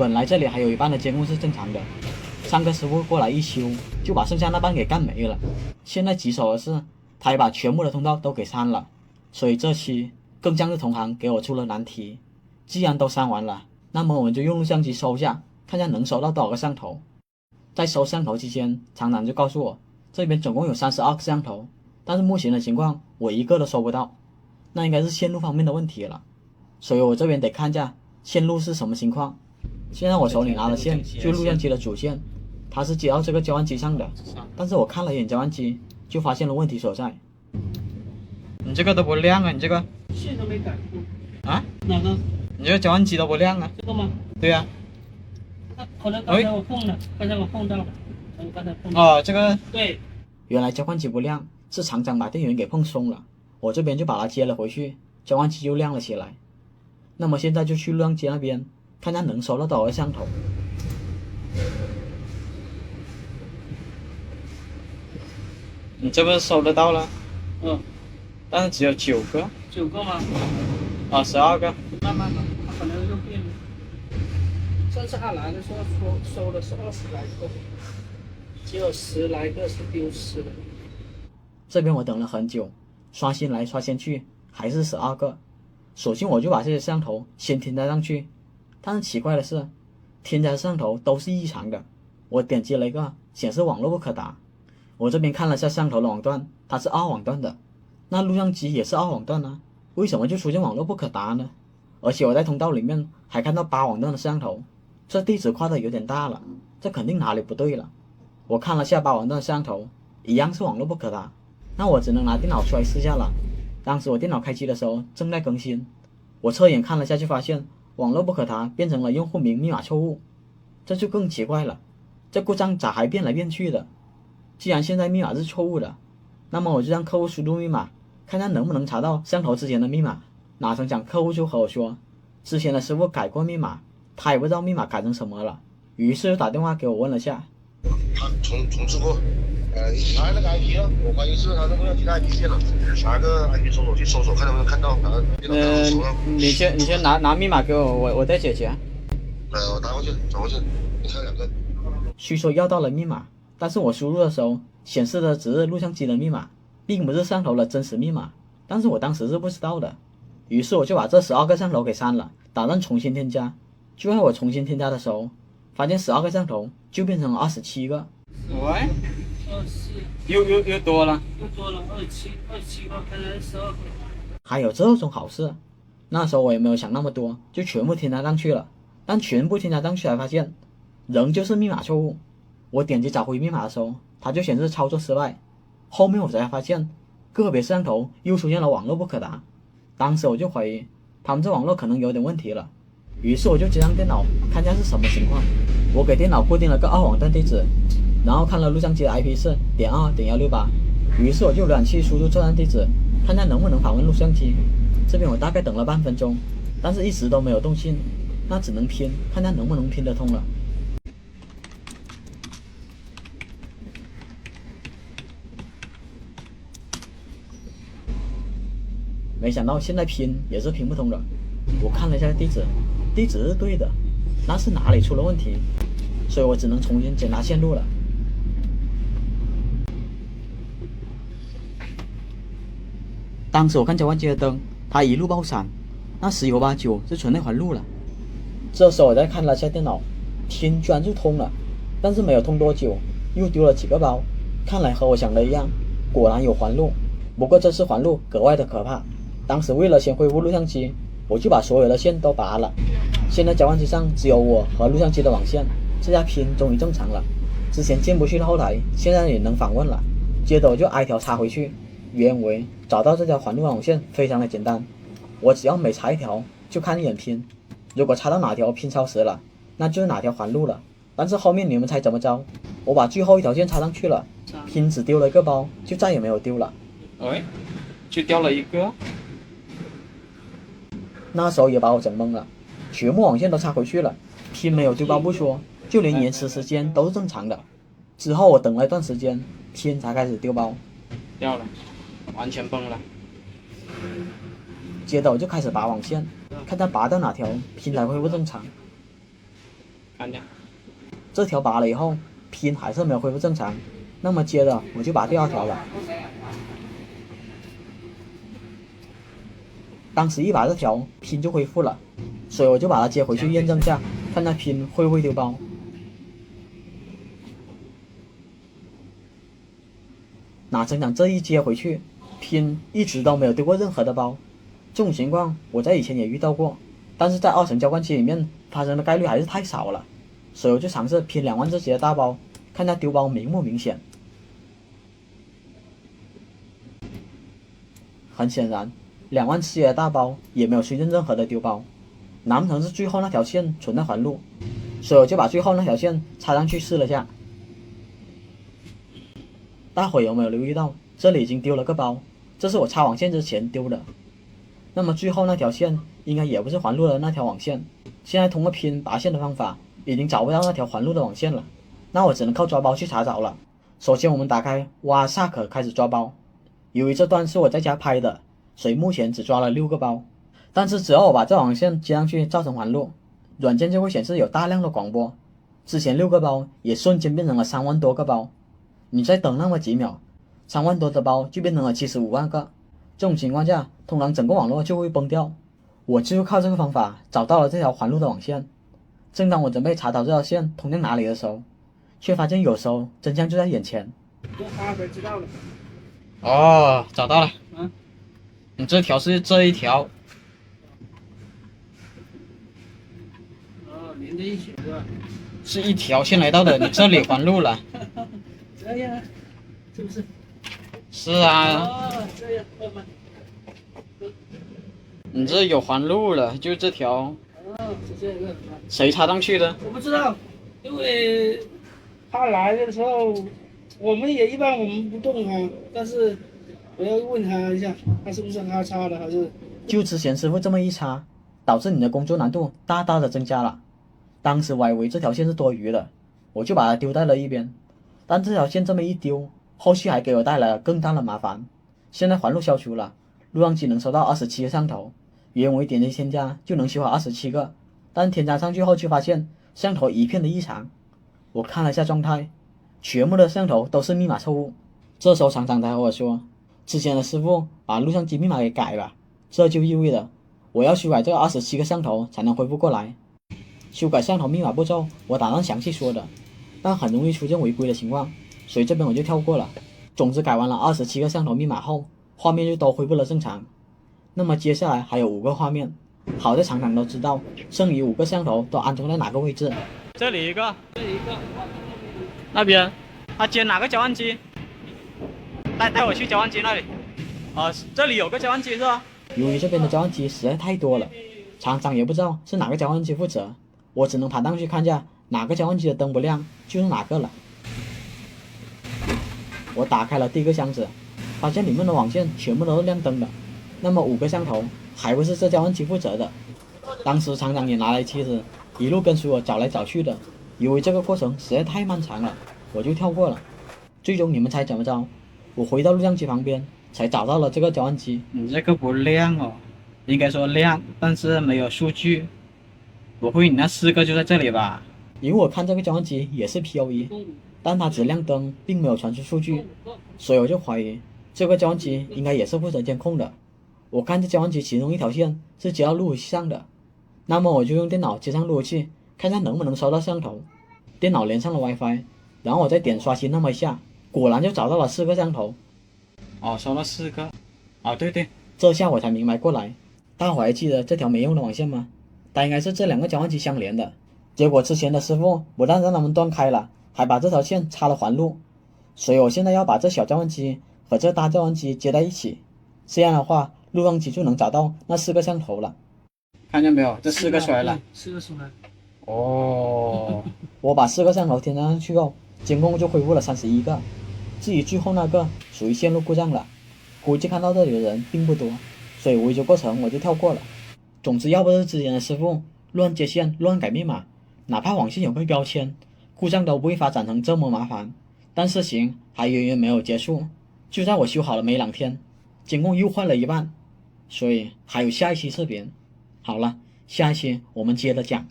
本来这里还有一半的监控是正常的，上个师傅过来一修，就把剩下那半给干没了。现在棘手的是，他也把全部的通道都给删了，所以这期更像是同行给我出了难题。既然都删完了，那么我们就用录像机搜下，看下能搜到多少个摄像头。在搜摄像头期间，厂长就告诉我，这边总共有32个摄像头，但是目前的情况我一个都搜不到，那应该是线路方面的问题了。所以我这边得看一下线路是什么情况。现在我手里拿的线就录像机的主线，它是接到这个交换机上的，但是我看了一眼交换机，就发现了问题所在。你这个都不亮啊，你这个线都没改过啊？哪个？你这个交换机都不亮啊？这个吗？对呀、那可能刚才我碰了，刚才我碰到了，刚才碰到。哦，这个对，原来交换机不亮，是厂长把电源给碰松了，我这边就把它接了回去，交换机就亮了起来。那么现在就去录像机那边，看看能收到多少个摄像头。你这不是收得到了？但是只有9个。9个吗？啊，12个。慢慢的，他可能又变了。上次他来的时候收的是20来个，只有10来个是丢失的。这边我等了很久，刷新来刷新去，还是12个。索性我就把这些摄像头先添加上去，但是奇怪的是，添加的摄像头都是异常的。我点击了一个，显示网络不可达。我这边看了下摄像头的网段，它是2网段的，那录像机也是2网段啊，为什么就出现网络不可达呢？而且我在通道里面还看到8网段的摄像头，这地址跨的有点大了，这肯定哪里不对了。我看了下8网段的摄像头，一样是网络不可达，那我只能拿电脑出来试下了。当时我电脑开机的时候正在更新，我侧眼看了下就发现网络不可达变成了用户名密码错误，这就更奇怪了，这故障咋还变来变去的？既然现在密码是错误的，那么我就让客户输入密码，看看能不能查到摄像头之前的密码。哪成想客户就和我说，之前的师傅改过密码，他也不知道密码改成什么了，于是就打电话给我问了下。他重置过，你查那个 IP 了，我怀疑是他那个其他 IP 线了，拿个 IP 搜索去搜索，看能不能看到。你先拿密码给我，我再解决。我打过去，转过去，你看2个。虽说要到了密码，但是我输入的时候显示的只是录像机的密码，并不是摄像头的真实密码，但是我当时是不知道的，于是我就把这12个摄像头给删了，打算重新添加。就在我重新添加的时候，发现12个摄像头就变成了27个。喂，24，又多了，又多了27个，看来12个。还有这种好事？那时候我也没有想那么多，就全部添加上去了。但全部添加上去才发现，仍旧是密码错误。我点击找回密码的时候，它就显示操作失败。后面我才发现，个别摄像头又出现了网络不可达。当时我就怀疑他们这网络可能有点问题了，于是我就接上电脑看一下是什么情况。我给电脑固定了个2网段地址，然后看了录像机的 IP 是.2.168，于是我就浏览器输入这段地址，看看能不能访问录像机。这边我大概等了半分钟，但是一直都没有动静，那只能拼，看看能不能拼得通了。没想到现在拼也是拼不通了。我看了一下地址是对的，那是哪里出了问题？所以我只能重新检查线路了。当时我看交换机的灯，它一路爆闪，那10有8九是存内环路了。这时候我再看了下电脑，拼居然就通了，但是没有通多久，又丢了几个包。看来和我想的一样，果然有环路。不过这次环路格外的可怕。当时为了先恢复录像机，我就把所有的线都拔了。现在交换机上只有我和录像机的网线，这下拼终于正常了。之前进不去的后台，现在也能访问了。接着我就挨条插回去，原为找到这条环路网线非常的简单，我只要每插一条就看一眼拼，如果插到哪条拼超时了，那就是哪条环路了。但是后面你们猜怎么着？我把最后一条线插上去了，拼只丢了一个包，就再也没有丢了。就掉了一个。那时候也把我整懵了，全部网线都插回去了，拼没有丢包不说，就连延迟时间都是正常的。之后我等了一段时间，拼才开始丢包，掉了，完全崩了。接着我就开始拔网线，看它拔到哪条拼才恢复正常。看见，这条拔了以后，拼还是没有恢复正常，那么接着我就拔第二条了。当时一拔这条，拼就恢复了，所以我就把它接回去验证下，看那拼会不会丢包。哪成想这一接回去，拼一直都没有丢过任何的包。这种情况我在以前也遇到过，但是在2层交换机里面发生的概率还是太少了，所以我就尝试拼2万只血的大包，看它丢包明不明显。很显然，2万只血的大包也没有出现任何的丢包，难不成是最后那条线存在环路？所以我就把最后那条线插上去试了下。大伙有没有留意到，这里已经丢了个包，这是我插网线之前丢的。那么最后那条线应该也不是环路的那条网线，现在通过拼拔线的方法，已经找不到那条环路的网线了，那我只能靠抓包去查找了。首先我们打开哇萨克开始抓包，由于这段是我在家拍的，所以目前只抓了6个包，但是只要我把这网线接上去造成环路，软件就会显示有大量的广播，之前6个包也瞬间变成了3万多个包。你再等那么几秒，3万多的包就变成了75万个。这种情况下，通常整个网络就会崩掉。我就靠这个方法找到了这条环路的网线。正当我准备查找这条线通向哪里的时候，却发现有时候真相就在眼前。这阿飞知道了。哦，找到了。嗯，你这条是这一条。哦，连在一起是吧？是一条线来到的，你这里环路了。这样，是不是？是啊。哦，这样，慢慢。你这有环路了，就这条。哦，是这个。谁插上去的？我不知道，因为他来的时候，我们也一般我们不动他，但是我要问他一下，他是不是他插的，还是？就之前师傅这么一插，导致你的工作难度大大的增加了。当时我还以为这条线是多余的，我就把它丢在了一边。但这条线这么一丢，后续还给我带来了更大的麻烦。现在环路消除了，录像机能收到27个摄像头，原为点击添加就能修好27个，但添加上去后却发现摄像头一片的异常。我看了一下状态，全部的摄像头都是密码错误。这时候厂长才和我说，之前的师傅把录像机密码给改了，这就意味着我要修改这27个摄像头才能恢复过来。修改摄像头密码步骤我打算详细说的，但很容易出现违规的情况，所以这边我就跳过了。总之改完了27个摄像头密码后，画面就都恢复了正常。那么接下来还有5个画面，好在厂长都知道剩余5个摄像头都安装在哪个位置。这里一个，这一个，那边他接哪个交换机？带我去交换机那里。这里有个交换机是吧？由于这边的交换机实在太多了，厂长也不知道是哪个交换机负责，我只能爬上去看下哪个交换机的灯不亮就是哪个了。我打开了第一个箱子，发现里面的网线全部都是亮灯的，那么5个摄像头还不是这交换机负责的。当时厂长也拿来梯子一路跟随我找来找去的，由于这个过程实在太漫长了，我就跳过了。最终你们猜怎么着？我回到录像机旁边才找到了这个交换机。你这个不亮哦，应该说亮，但是没有数据。不会你那4个就在这里吧？因为我看这个交换机也是 PoE， 但它只亮灯，并没有传输数据，所以我就怀疑这个交换机应该也是负责监控的。我看这交换机其中一条线是接到路由器上的，那么我就用电脑接上路由器，看看能不能收到摄像头。电脑连上了 WiFi， 然后我再点刷新那么一下，果然就找到了4个摄像头。哦，收了4个。对，这下我才明白过来。大伙还记得这条没用的网线吗？它应该是这2个交换机相连的。结果之前的师傅不但让他们断开了，还把这条线插了环路，所以我现在要把这小交换机和这大交换机接在一起，这样的话录像机就能找到那4个摄像头了。看见没有？这4个出来了。4个出来。哦，我把4个摄像头添加上去后，监控就恢复了31个。至于最后那个属于线路故障了，估计看到这里的人并不多，所以维修过程我就跳过了。总之要不是之前的师傅乱接线乱改密码，哪怕网线有个标签，故障都不会发展成这么麻烦。但事情还远远没有结束，就在我修好了没2天，监控又坏了一半，所以还有下一期视频。好了，下一期我们接着讲。